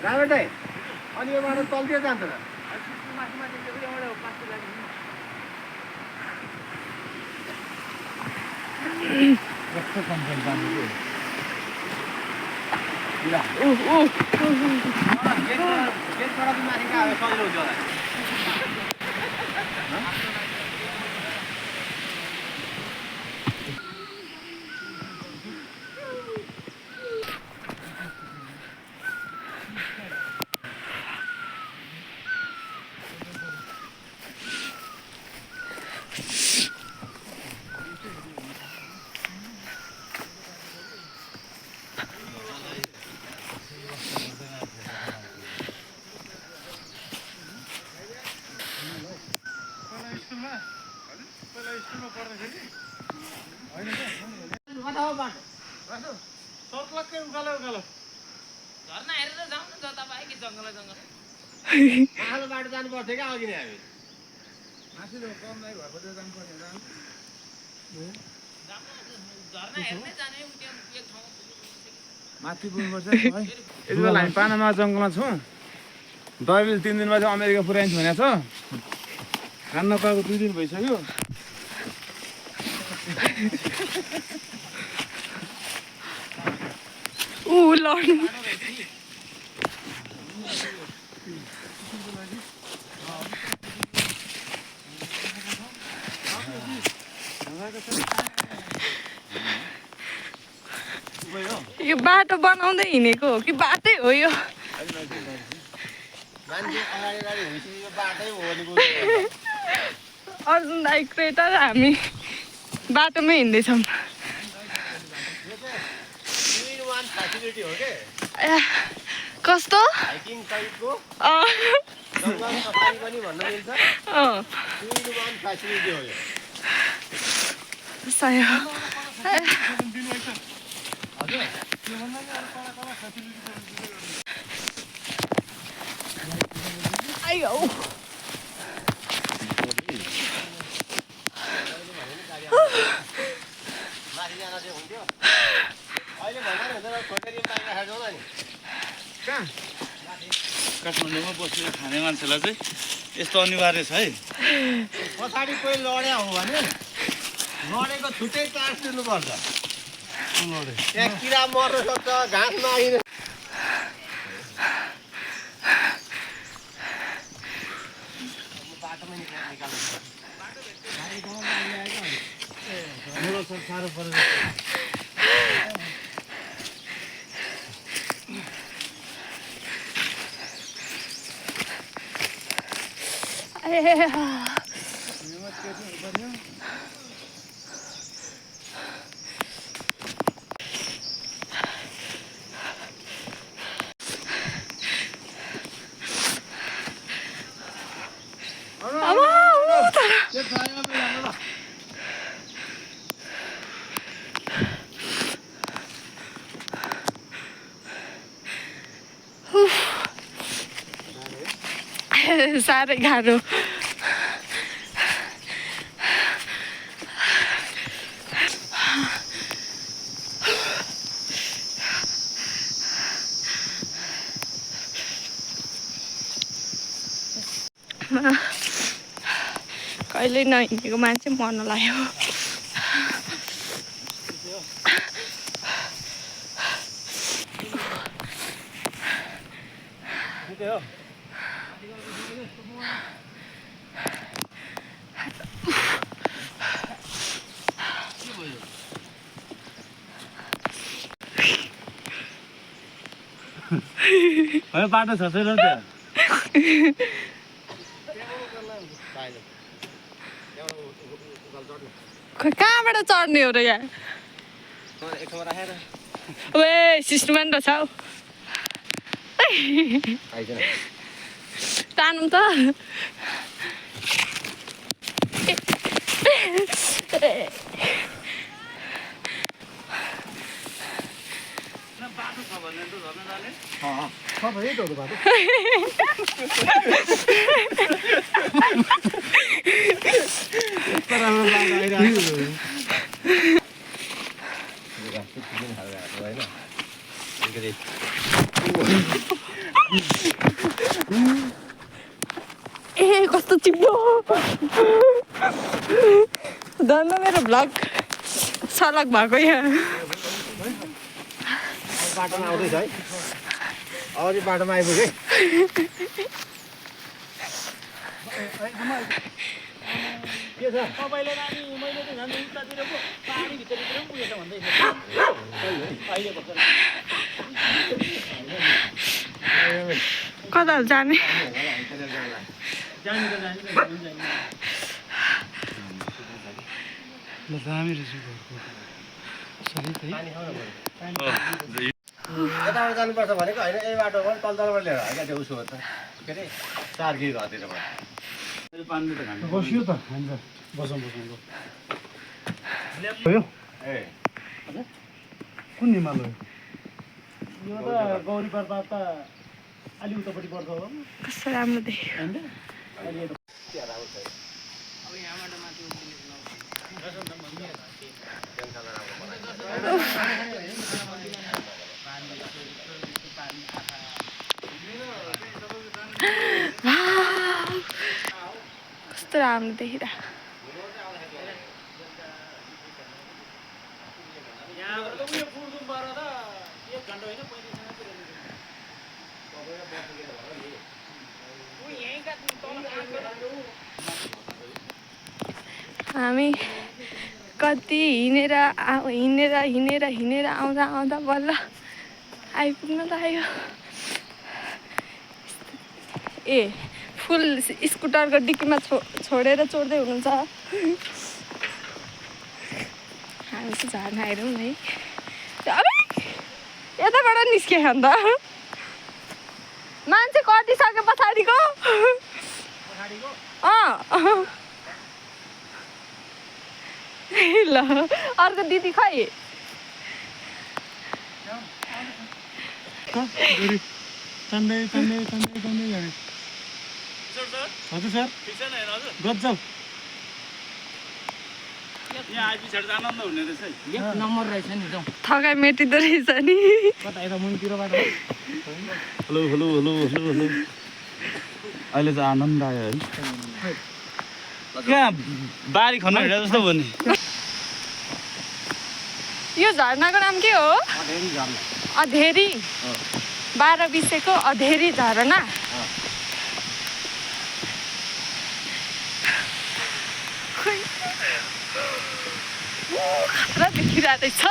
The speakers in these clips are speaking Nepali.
रामेटै अनि यो बाटो तलतिर जान्छ त कस्तो कम्प्लेन पानी के गेटबाट माथि गयो सजिलो हुन्छ होला बाटो जानु पर्थ्यो क्या अघि नै हामी माथि पुग्नुपर्छ है यति बेला हामी पानामा जङ्गलमा छौँ दैवीले 3 दिनमा चाहिँ अमेरिका पुर्याइन्छ भनेको छ खान नपाएको 2 दिन भइसक्यो लड्नु यो बाटो बनाउँदै हिँडेको हो कि बाटै हो यो अर्जुन दाइ क्रेटा र हामी बाटोमै हिँड्दैछौँ कस्तो आयो काठमाडौँमा बसेर खाने मान्छेलाई चाहिँ यस्तो अनिवार्य छ है पछाडि कोही लड्या हो भने लडेको छुट्टै चार्ज दिनुपर्छ त्यहाँ किरा मर्न सक्छ घाँस नआइने साह्रो परेर साह्रै गाह्रो कहिले नहिँडेको मान्छे मर्न लाग्यो बाटो छ छैन त्यहाँ कहाँबाट चढ्ने हो र यहाँ ओए सिस्टममा नि त छ तानौँ त बाटो छ भने त झर्न जाने सबै त हो बाटो यस्तो राम्रो बाटो आइरहेको ए कस्तो चिप्लो धन्न मेरो भ्लग सलग भएको यहाँ बाटोमा आउँदैछ है अगाडि बाटोमा आइपुग्यो के छ तपाईँले नानी मैले त झन् उतातिर पो पाहाडी भित्रतिर पनि पुगेछ भन्दैछ अहिले भर्खर कता जाने जाने त जाने दामी रहेछ यताबाट जानुपर्छ भनेको होइन यही बाटोबाट तलतलबाट लिएर होइन त्यो उसो त के अरे 4 गिर घरतिरबाट बसियो त हुन्छ बसौँ ए कुन हिमाल हो यो त गौरी पर्वत त अलि उतापट्टि पर्छ होला कस्तो राम्रो देख्यो हैन कस्तो राम्रो देखिरहेको यहाँबाट त उयो पुर्दुम पर त 1 घण्टा होइन 35 मिनेट हामी कति हिँडेर आउँदा बल्ल आइपुग्न लाग्यो ए फुल स्कुटरको डिक्कीमा छोडेर चोर्दै हुनुहुन्छ हामी चाहिँ झर्ना हेरौँ है यताबाट निस्के अन्त मान्छे कटिसके पछाडिको ल अर्को दिदी खै तान्दै जाने हजुर सर गजब यहाँ आइपिछाडि त आनन्द हुने रहेछ है एक नम्बर रहेछ नि त थकाइ मेटिँदो रहेछ नि कता यता मुनितिरबाट हेलो अहिले चाहिँ आनन्द आयो है कहाँ बारी खन्न हिँडे जस्तो भयो नि यो झरनाको नाम के हो अधेरी 12 बिसेको अधेरी झरना खतरा देखिरहेको रहेछ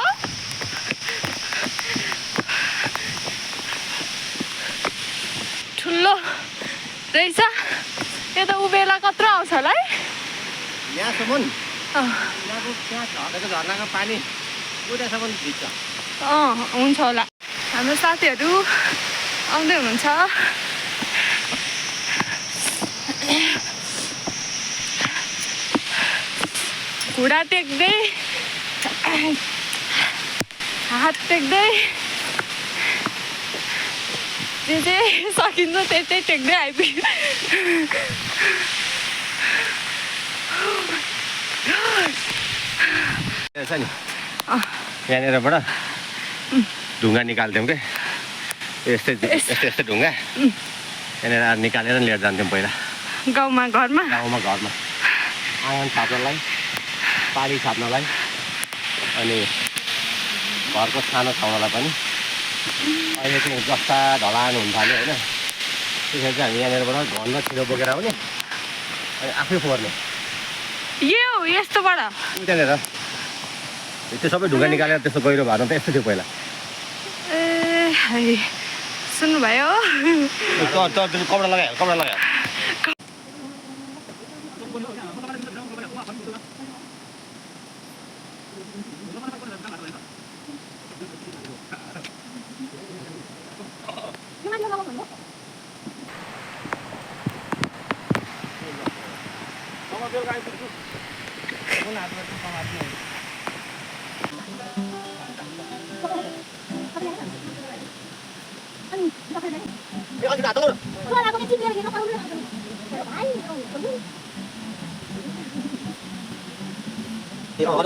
ठुलो रहेछ यो त उबेला कत्रो आउँछ होला है यहाँसम्म यहाँको त्यहाँ झरेको झर्नाको पानी उतासम्म भिज्छ हुन्छ होला हाम्रो साथीहरू आउँदै हुनुहुन्छ घुँडा टेक्दै हात टेक्दै जे सकिन्छ त्यही टेक्दै आइपुग्यो छ नि यहाँनिरबाट ढुङ्गा निकाल्थ्यौँ क्या यस्तै ढुङ्गा यहाँनिर निकालेर लिएर जान्थ्यौँ पहिला घरमा घरमा आँगन छाप्नलाई पानी छाप्नलाई अनि घरको सानो ठाउँलाई पनि अहिले चाहिँ जस्ता ढलान हुन थाल्यो होइन त्यसरी चाहिँ हामी यहाँनिरबाट घरमा छिटो बोकेर आउने अनि आफै फोर्ने यस्तोबाट त्यहाँनिर त्यो सबै ढुङ्गा निकालेर त्यस्तो गहिरो भएन त यस्तो थियो पहिला ए सुन्नुभयो कपडा लगायो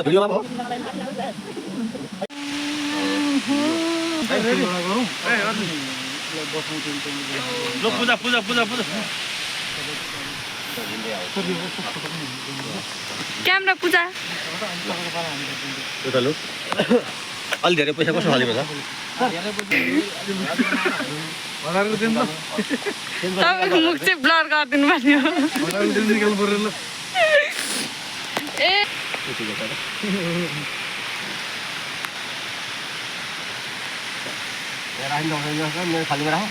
भिडियोमा ल पूजा पूजा पूजा पूजा क्यामेरा पूजा त्यो त लु अलि धेरै पैसा कसो हाल्यो त तपाईँको मुख चाहिँ ब्लर गरिदिनु पर्ने हो ए मेरो खालीमा राख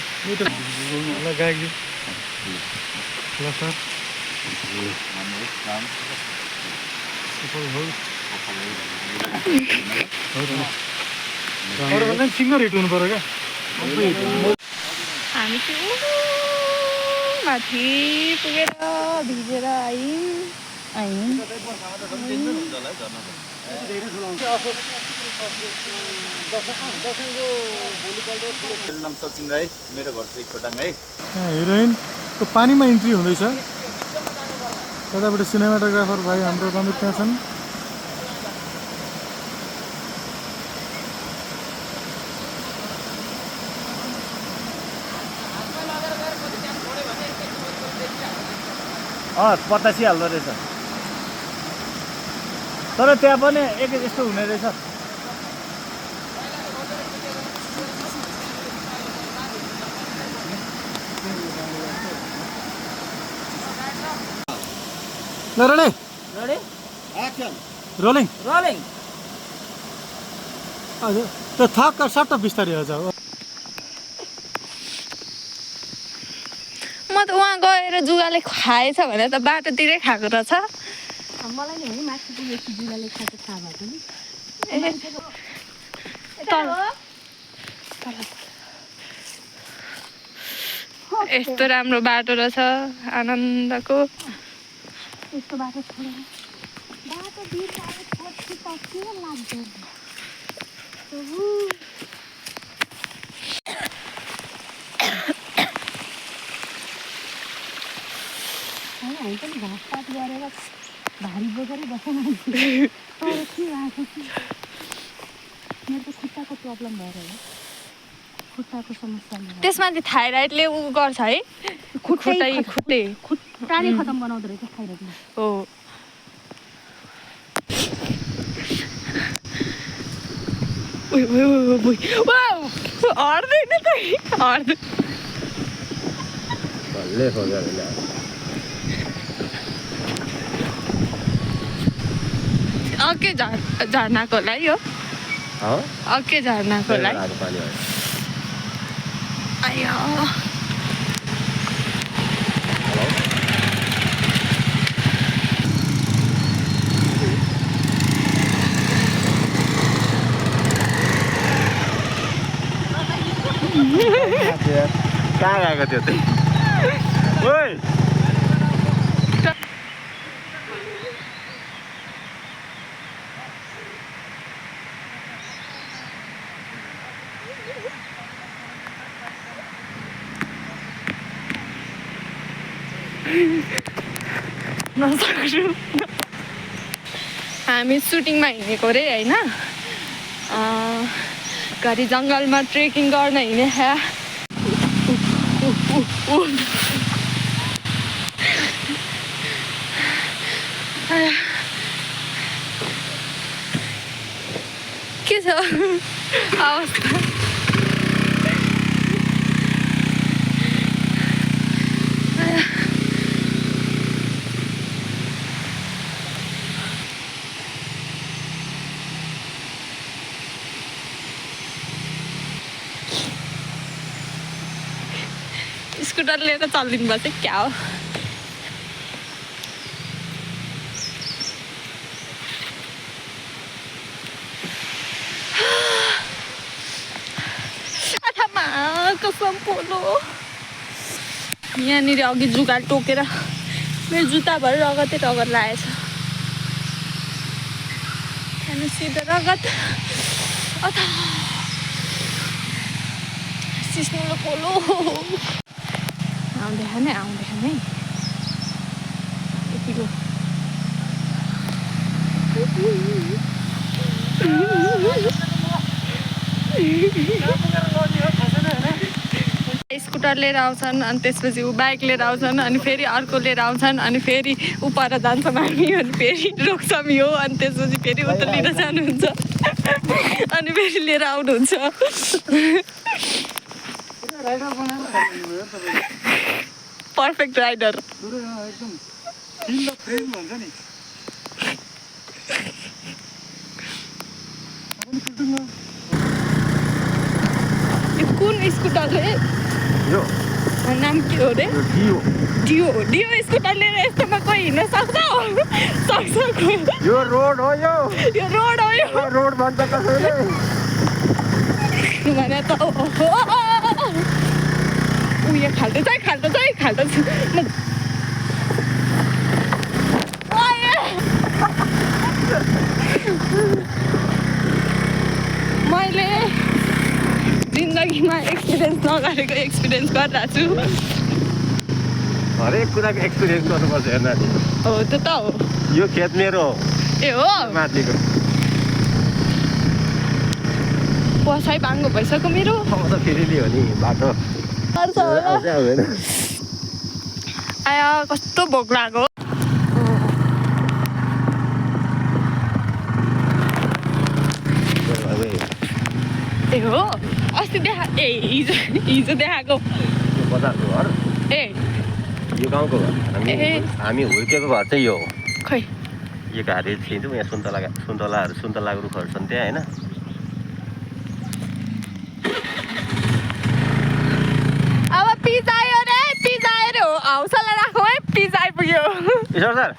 सिङ्गर हिट हुनु पर्यो क्या हामी चाहिँ माथि पुगेर भिजेर आयौँ नाम सचिन राई मेरो घर चाहिँ खोटाङ है हिरोइनको पानीमा इन्ट्री हुँदैछ यताबाट सिनेमाटोग्राफर भाइ हाम्रो रमित त्यहाँ छन् पतासिहाल्दो रहेछ तर त्यहाँ पनि एक यस्तो हुने रहेछ ल रेडी रेडी रोलिङ रोलिङ हजुर त्यो थक सट्ट बिस्तारै हो म त उहाँ गएर जुगाले खाएछ भने त बाटोतिरै खाएको रहेछ मलाई नि है माथि पुगेपछि जुगाले खाएको थाहा भएको नि यस्तो राम्रो बाटो रहेछ आनन्दको यस्तो बाटो छोडेर बाटो बिर्काएर पछि त के लाग्दैन हामी पनि घाँसपात गरेर भारी बोकेर बसेर तर के भएको कि मेरो त खुट्टाको प्रब्लम भएर हो खुट्टाको समस्या त्यसमाथि थाइराइडले उ गर्छ है खुट्टै खुट्टाले खतम बनाउँदो रहेछ थाइराइडले हो हट्दैन त हट्दैन भल्ले खोज्यो भने अर्कै झर्नाको होला है यो अर्कै झर्नाको होला है पानी भयो आयो कहाँ गएको थियो त्यही ओइ नसक्छु हामी सुटिङमा हिँडेको रे होइन घरि जङ्गलमा ट्रेकिङ गर्न हिँडे के छ अवस्था स्कुटर लिएर चलिदिनु पर्छ क्या हो कसम पोलो यहाँनिर अघि जुगाड टोकेर मेरो जुत्ताभरि रगतै रगत लागेछ त्यहाँदेखि सिधै रगत अथा सिस्नुलो पोलो आउँदैन है यतिको स्कुटर लिएर आउँछन् अनि त्यसपछि ऊ बाइक लिएर आउँछन् अनि फेरि अर्को लिएर आउँछन् अनि फेरि ऊ पर जान्छौँ हामी अनि फेरि रोक्छौँ यो अनि त्यसपछि फेरि उता लिएर जानुहुन्छ अनि फेरि लिएर आउनुहुन्छ पर्फेक्ट राइडर कुन स्कुटर रे यो नाम के हो रे डियो डियो डियो स्कुटर लिएर यस्तोमा कोही हिँड्न सक्छ कोही यो रोड हो यो रोड हो यो रोड भन्छ कसैले भने त उयो खाल्दैछ मैले जिन्दगीमा एक्सपिरियन्स नगरेको एक्सपिरियन्स गरिरहेको छु हरेक कुराको एक्सपिरियन्स गर्नुपर्छ हेर्न हो त्यो त हो यो खेत मेरो ए हो माथिको बसाइ बाङ्गो भइसक्यो मेरो त फेरि लियो नि बाटो आया कस्तो भोक लाग्यो ए हो अस्ति हिजो देखाएको यो बजारको घर ए यो गाउँको घर हामी हुर्केको घर चाहिँ यो हो खै यो घारी थियौँ यहाँ सुन्तलाको रुखहरू छन् त्यहाँ होइन अब पिज आयो रे हो हौसला राखौँ है पिज आइपुग्यो ईश्वर सर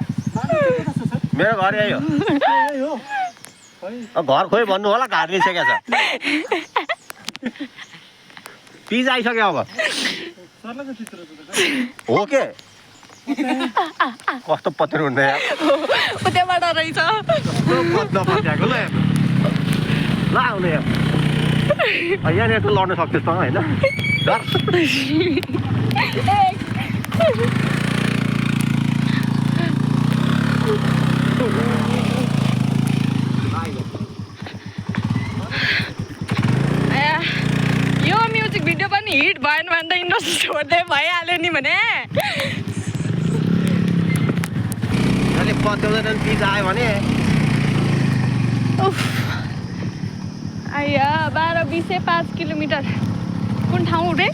मेरो घर आयो घर खोइ भन्नु होला घार लिइसकेको छ पिज आइसक्यो अब हो के कस्तो पत्रो हुँदै उताबाट रहेछ पत्याएको ल आउनु यहाँनिर त लड्नु सक्छस् त होइन यो म्युजिक भिडियो पनि हिट भएन भने त इन्डस्ट्री छोड्दै भइहाल्यो नि भने पत्याउँदैन पिज आयो भने आइया 12-20-5 किलोमिटर कुन ठाउँ रे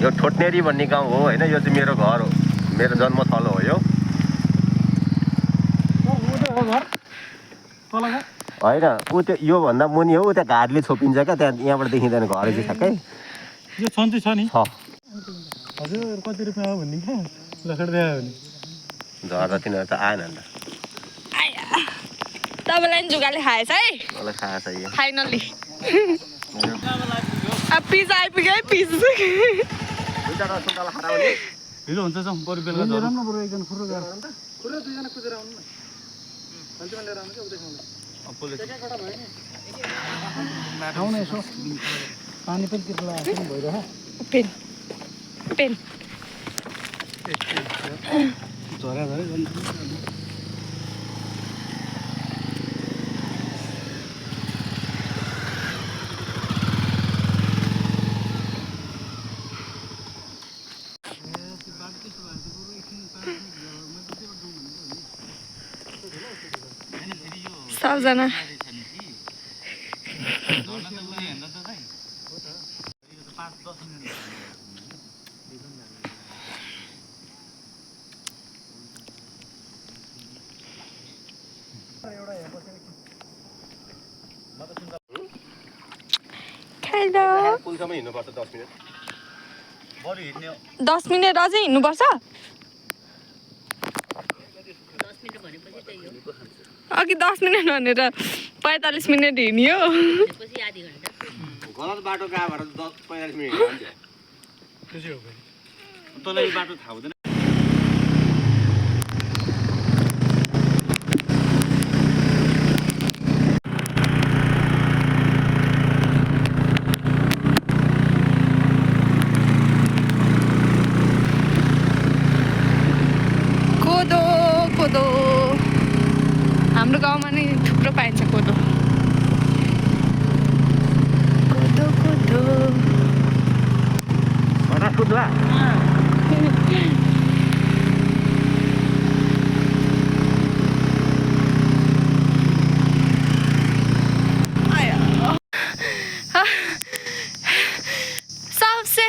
यो ठोटनेरी भन्ने गाउँ हो होइन यो चाहिँ मेरो घर हो मेरो जन्मथलो हो यो होइन ऊ त्यो योभन्दा मुनि हो त्यहाँ घाटले छोपिन्छ क्या त्यहाँ यहाँबाट देखिँदैन घर चाहिँ ठ्याक्कै यो छन् चाहिँ छ नि छ हजुर कति रुपियाँ हो भन्ने क्या लखड दियो भने झर्दा तिनीहरू त आएन नि त तपाईँलाई नि जुगाले खाएछ है मलाई थाहा छ यो फाइनल्ली अब पिज आइपुग्यो है पिज ढिलो हुन्छ जाउँ बरु बेलुका जाउँ न बरु एकजना फुर्रो गएर फुर्रो दुईजना कुदेर आउनु न मान्छेमा लिएर आउनु क्या उता आउनु यसो पानी पनि तिर्ला भइरह पेन झरे सबजना पुलसम्म हिँड्नुपर्छ 10 मिनट बरु हिँड्ने 10 मिनट अझै हिँड्नुपर्छ अघि 10 मिनट भनेर 45 मिनट हिँड्यो गलत बाटो कहाँबाट 45 मिनट हिँड्यो त्यसै हो तँलाई यो बाटो थाहा हुँदैन कोदो हाम्रो गाउँमा नि थुप्रो पाइन्छ कोदो सुत्ला सबसे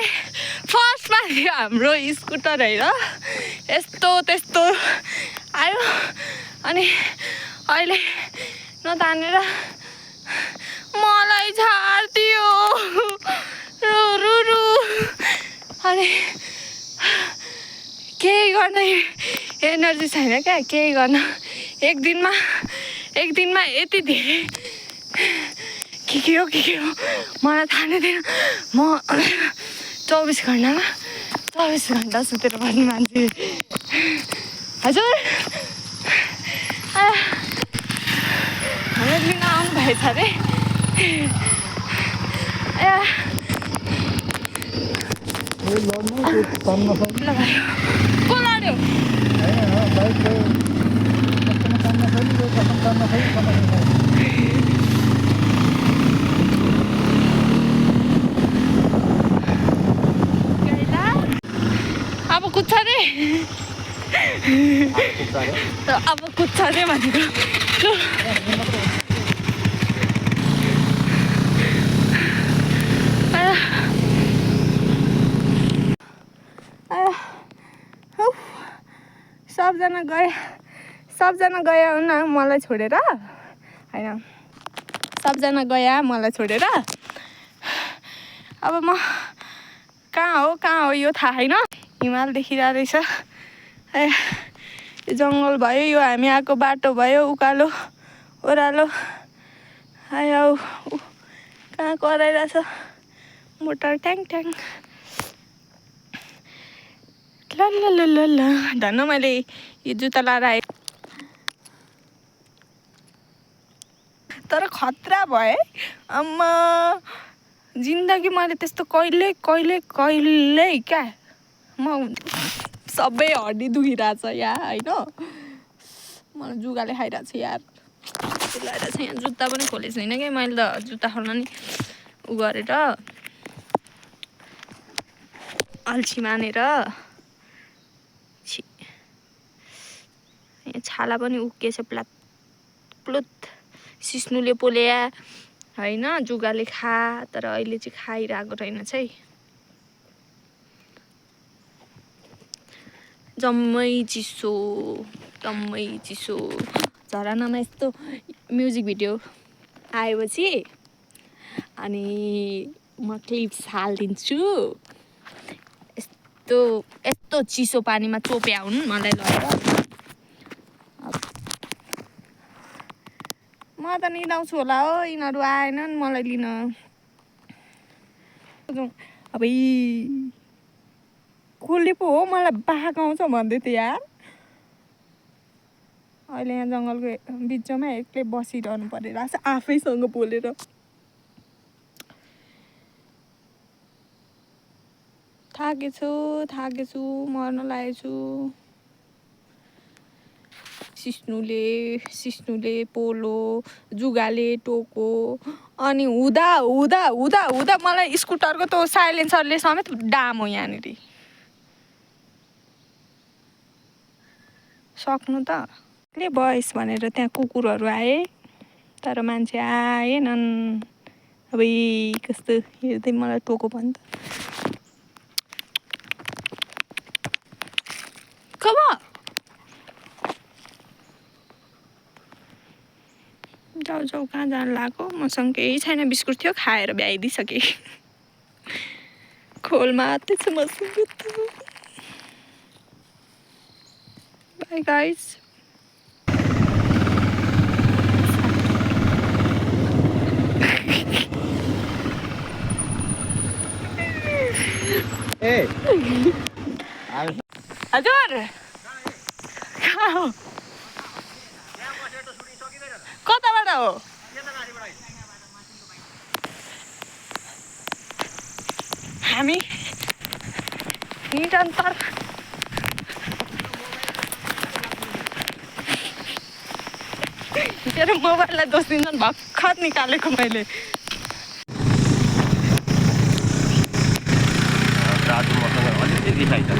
फर्स्टमा थियो हाम्रो स्कुटर होइन यस्तो त्यस्तो आयो अनि अहिले नतानेर मलाई झार्दियो रु अनि केही गर्ने एनर्जी छैन क्या केही गर्न एक दिनमा यति धेरै के हो मलाई थाहा नै थिएन म 24 घन्टा सुतेर बस्ने मान्छे हजुर हाम्रो लिन आउनु भएछ अरे को लड्यो अब कुद्छ रे अब कुद्छ रे भनेको लु सबजना गए न मलाई छोडेर होइन सबजना गए मलाई छोडेर अब म कहाँ हो यो थाहा छैन हिमाल देखिरहेको रहेछ यो जङ्गल भयो यो हामी आएको बाटो भयो उकालो ओह्रालो आयो कहाँ कराइरहेछ मोटर ट्याङ ल धन्न मैले यो जुत्ता लाएर आएँ तर खतरा भए अम्मा जिन्दगी मैले त्यस्तो कहिले क्या म सबै हड्डी दुखिरहेछ यहाँ होइन मलाई जुगाले खाइरहेको छ यार लगाइरहेको छ यहाँ जुत्ता पनि खोलेको छैन क्या मैले त जुत्ता खोल्न नि उ गरेर अल्छी मानेर यहाँ छाला पनि उक्किएछ प्लुत सिस्नुले पोल्या होइन जुगाले खा तर अहिले चाहिँ खाइरहेको रहेनछ है जम्मै चिसो झरनामा यस्तो म्युजिक भिडियो आएपछि अनि म क्लिप्स हालिदिन्छु यस्तो चिसो पानीमा चोप्या हुन् मलाई लगेर म त निदाउँछु होला हो यिनीहरू आएनन् मलाई लिन अब कसले पो हो मलाई बाघाउँछ भन्दै थियो यार अहिले यहाँ जङ्गलको बिचमा एक्लै बसिरहनु परिरहेको छ आफैसँग बोलेर थाकेछु मर्न लागेछु सिस्नुले पोलो जुगाले टोको अनि हुँदा मलाई स्कुटरको त्यो साइलेन्सरले समेत डाम हो यहाँनिर सक्नु त के बयस भनेर त्यहाँ कुकुरहरू आए तर मान्छे आएनन् अब कस्तो हेर्दै मलाई टोको पनि त जाऊ कहाँ जानु लाग्यो मसँग केही छैन बिस्कुट थियो खाएर भ्याइदिइसकेँ खोलमा आत्दै छु मसँग बाई गाइस हजुर कहाँ हो कताबाट हो हामी निरन्तर तेरो मोबाइललाई दोष दिन्छन् भर्खर निकालेको मैले रातो मसँग अलिकति चाहिन्छ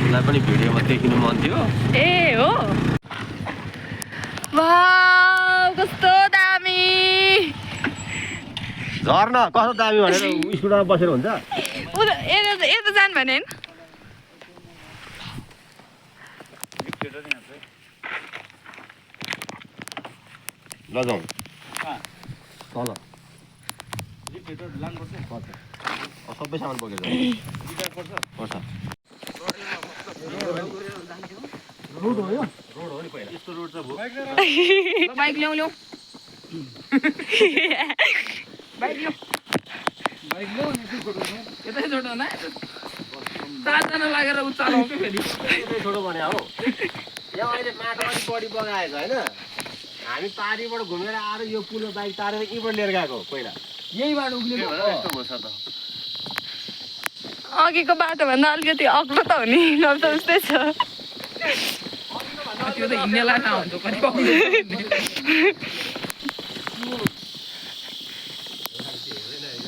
मलाई पनि भिडियोमा देखिनु मन थियो ए हो वाउ कस्तो दामी झर्न कस्तो दामी भनेर स्कुटरमा बसेर हुन्छ यता जानु भने होइन लजाउँ तल सबै सामान बोकेर पर्छ रोड हो यो यस्तो रोड चाहिँ बाइक ल्याउ ल्याउ बाइक लो यतै छोडो न 7 जना लागेर उचालाउँछ फेरि छोडो भने हो यहाँ अहिले माटो अलिक बढी बगाएको होइन हामी पारीबाट घुमेर आएर यो पुलो बाइक तारेर यहीँबाट लिएर गएको पहिला यही बाटो उक्लिएको यस्तो भयो त अघिको बाटोभन्दा अलिकति अग्लो त हुने नभए त उस्तै छ त्यो त हिँड्नेलाई थाहा हुन्छ कति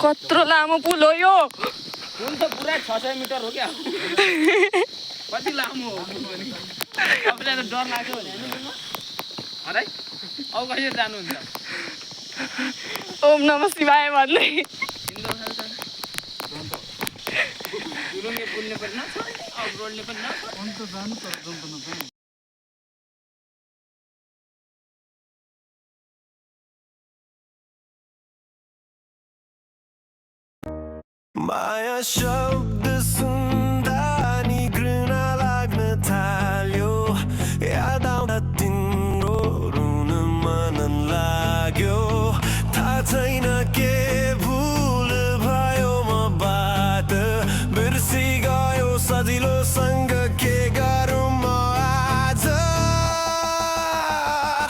कत्रो लामो पुल हो यो पुल त पुरा 600 मिटर हो क्या कति लामो हो पुल पनि तपाईँलाई त डर लाग्यो भने अरे अब कहिले जानुहुन्छ ओम नमः शिवाय भन्दै गुरुङले पुल्ने पनि नछ अग्रोल्ने पनि नछ अन्त जानु तर जम्प नजानु माया शब्द सुन्दा नि घृणा लाग्न थाल्यो याद आउँदा तिम्रो रुन मन लाग्यो थाहा छैन के भुल भयो मबाट बिर्सी गयो सजिलोसँग के गरौँ म आज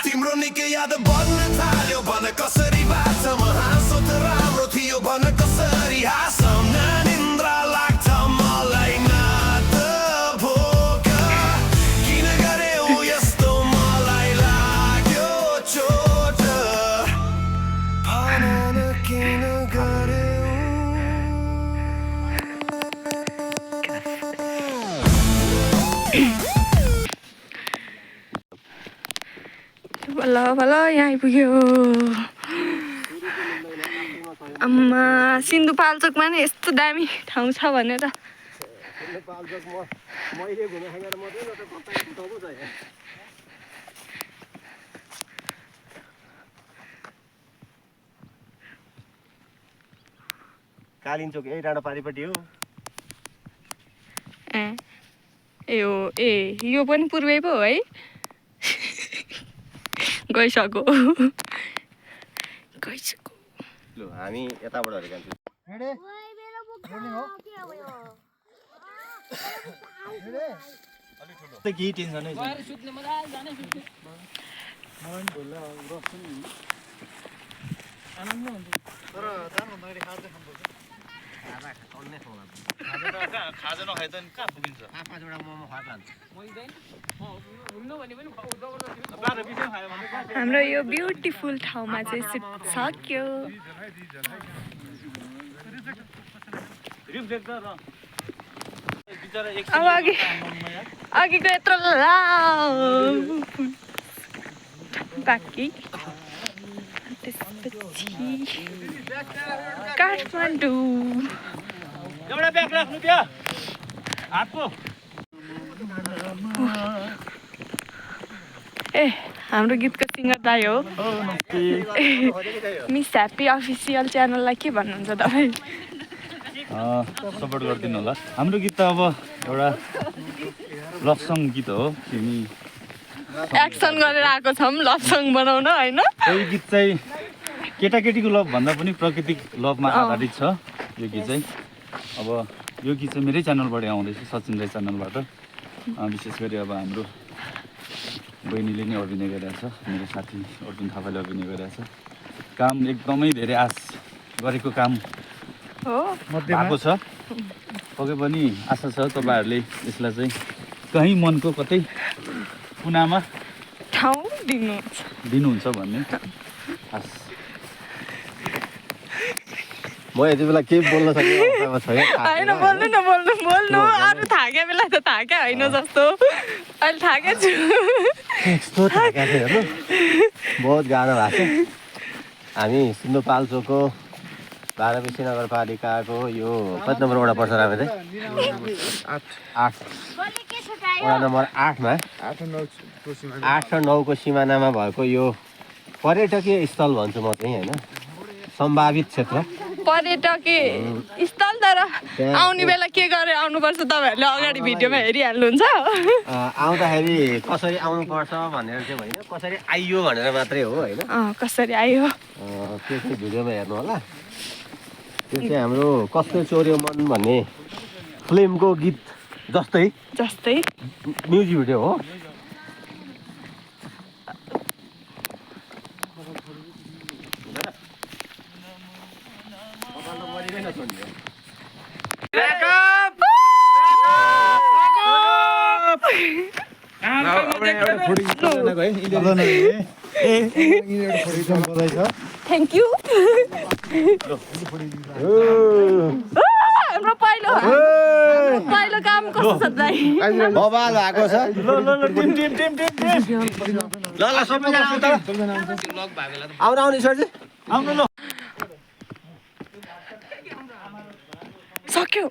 तिम्रो निकै याद बन्न थाल्यो भन कसरी बाँच्छ म हाँसो त राम्रो थियो भन कसरी हाँस बल्ल बल्ल यहाँ आइपुग्यो आम्मा सिन्धुपाल्चोकमा नि यस्तो दामी ठाउँ छ भनेर कालिन्चोक यही डाँडा पारिपट्टि हो ए यो पनि पूर्वै पो हो है गइसक्यो लु हामी यताबाट हेरेका छौँ केही टेन्सनै छैन सुत्ने मजाले जाने सुत्ने मलाई पनि भोलि रस पनि आनन्द हुन्छ तर जानुभन्दा अगाडि खाजा खानुपर्छ खाजा नखाइ त कहाँ पुगिन्छ 5-5वटा मोमो खुवाएको लान्छ हाम्रो यो ब्युटिफुल ठाउँमा चाहिँ सुट सक्यो अब अघिको यत्रो लामो बाँकी त्यसपछि काठमाडौँ एउटा ब्याग राख्नु त्यहाँ हातको ए हाम्रो गीतको सिङ्गर दाइ हो मिस ह्याप्पी अफिसियल च्यानललाई के भन्नुहुन्छ तपाईँ सपोर्ट गरिदिनु होला हाम्रो गीत त अब एउटा लभ सङ गीत हो तिमी एक्सन गरेर आएको छौँ लभ सङ बनाउन होइन यो गीत चाहिँ केटाकेटीको लभ भन्दा पनि प्राकृतिक लभमा आधारित छ यो गीत चाहिँ अब यो गीत चाहिँ मेरै च्यानलबाट आउँदैछ सचिन राई च्यानलबाट विशेष गरी अब हाम्रो बहिनीले नै अभिनय गरिरहेछ मेरो साथी अर्जुन थापाले अभिनय गरिरहेछ काम एकदमै धेरै आश गरेको काम भएको छ पक्कै पनि आशा छ तपाईँहरूले यसलाई चाहिँ कहीँ मनको कतै कुनामा ठाउँ दिनुहुन्छ भन्ने आश म यति बेला केही बोल्न सक्ने अवस्थामा छैन। होइन बोल्नु न बोल्नु अरू थाके बेला त थाके होइन जस्तो अहिले थाके छु यस्तो थाकेको थियो हेर्नु बहुत गाह्रो भएको छ। हामी सिन्धुपाल्चोकको 12 बेसी नगरपालिकाको यो कति नम्बर वडा पर्छ रामे चाहिँ 8 वडा नम्बर 8मा 8 र 9 को सिमानामा भएको यो पर्यटकीय स्थल भन्छु म चाहिँ होइन सम्भावित क्षेत्र पर्यटकीय स्थल तर आउने बेला के गरेर आउनुपर्छ तपाईँहरूले अगाडि भिडियोमा हेरिहाल्नुहुन्छ आउँदाखेरि कसरी आउनुपर्छ भनेर चाहिँ होइन कसरी आइयो भनेर मात्रै हो होइन कसरी आयो त्यो चाहिँ भिडियोमा हेर्नु होला। त्यो चाहिँ हाम्रो कसले चोर्यो मन भन्ने फिल्मको गीत जस्तै म्युजिक भिडियो हो। थ्याङ्क यू हाम्रो पहिलो काम कस्तो छ दाइ बबाल भएको छ। ल सबैजना आउनु ईश्वरजी आउनु ल सक्यो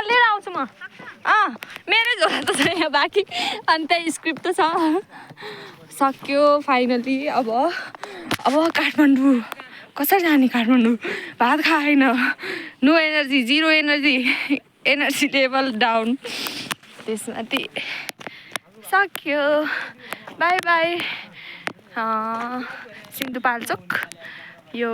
लिएर आउँछु म मेरै झोला त छ यहाँ बाँकी अनि त्यही स्क्रिप्ट त छ सक्यो फाइनली। अब काठमाडौँ कसरी जाने काठमाडौँ भात खाएन no energy zero energy level down त्यसमाथि सक्यो बाई बाई सिन्धुपाल्चोक यो